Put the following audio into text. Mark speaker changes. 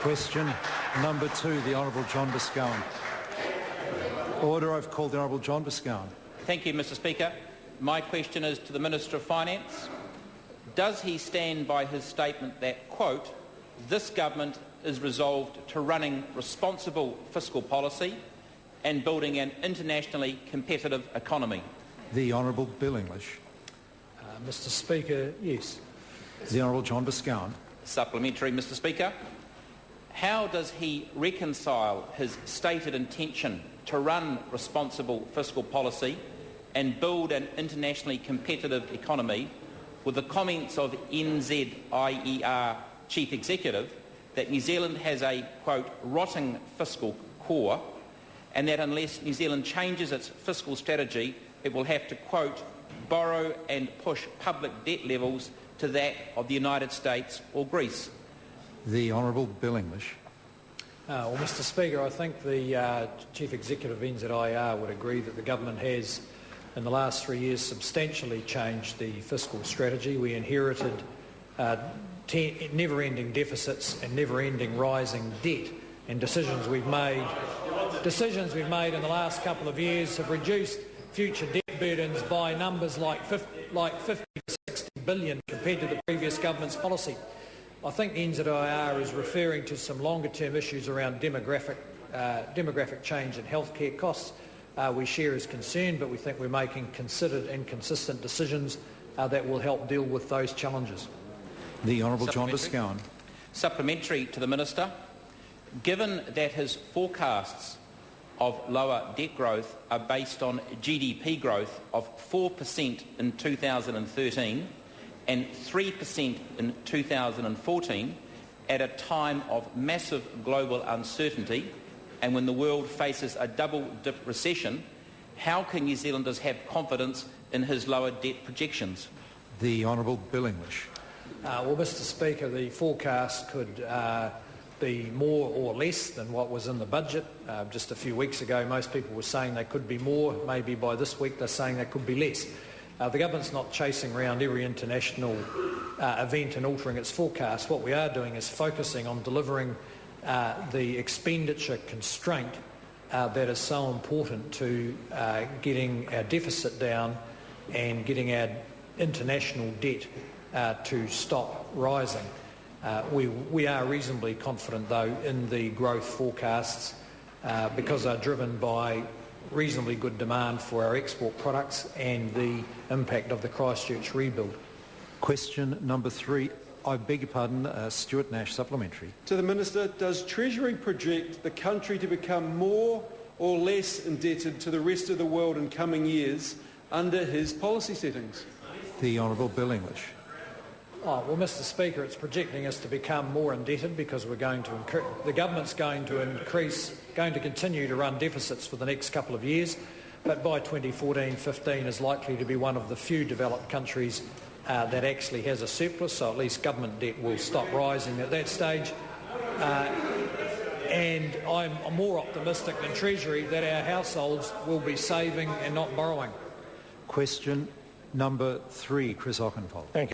Speaker 1: Question number 2, the Honourable John Boscawen. Order. I've called the Honourable John Boscawen.
Speaker 2: Thank you, Mr Speaker. My question is to the Minister of Finance. Does he stand by his statement that, quote, this government is resolved to running responsible fiscal policy and building an internationally competitive economy?
Speaker 1: The Honourable Bill English.
Speaker 3: Mr Speaker, yes.
Speaker 1: The Honourable John Boscawen.
Speaker 2: Supplementary, Mr Speaker. How does he reconcile his stated intention to run responsible fiscal policy and build an internationally competitive economy with the comments of NZIER Chief Executive that New Zealand has a, quote, rotting fiscal core and that unless New Zealand changes its fiscal strategy, it will have to, quote, borrow and push public debt levels to that of the United States or Greece?
Speaker 1: The Honourable Bill English.
Speaker 3: Well, Mr Speaker, I think the Chief Executive of NZIER would agree that the government has, in the last 3 years, substantially changed the fiscal strategy. We inherited never-ending deficits and never-ending rising debt, and decisions we've made in the last couple of years have reduced future debt burdens by numbers like 50 to 60 billion compared to the previous government's policy. I think the NZIER is referring to some longer-term issues around demographic change and healthcare costs. We share his concern, but we think we're making considered and consistent decisions that will help deal with those challenges.
Speaker 1: The Honourable John Boscawen.
Speaker 2: Supplementary to the Minister. Given that his forecasts of lower debt growth are based on GDP growth of 4% in 2013 and 3% in 2014, at a time of massive global uncertainty and when the world faces a double-dip recession, how can New Zealanders have confidence in his lower debt projections?
Speaker 1: The Honourable Bill English.
Speaker 3: Well, Mr Speaker, the forecast could be more or less than what was in the budget. Just a few weeks ago, most people were saying they could be more. Maybe by this week they're saying they could be less. The government's not chasing around every international event and altering its forecast. What we are doing is focusing on delivering the expenditure constraint that is so important to getting our deficit down and getting our international debt to stop rising. We are reasonably confident, though, in the growth forecasts because they're driven by reasonably good demand for our export products and the impact of the Christchurch rebuild.
Speaker 1: Question number 3. I beg your pardon, Stuart Nash, supplementary.
Speaker 4: To the Minister, does Treasury project the country to become more or less indebted to the rest of the world in coming years under his policy settings?
Speaker 1: The Honourable Bill English.
Speaker 3: Well, Mr Speaker, it's projecting us to become more indebted because the government's going to continue to run deficits for the next couple of years, but by 2014-15 is likely to be one of the few developed countries that actually has a surplus, so at least government debt will stop rising at that stage. And I'm more optimistic than Treasury that our households will be saving and not borrowing.
Speaker 1: Question number 3, Chris Ockenfold.
Speaker 5: Thank you.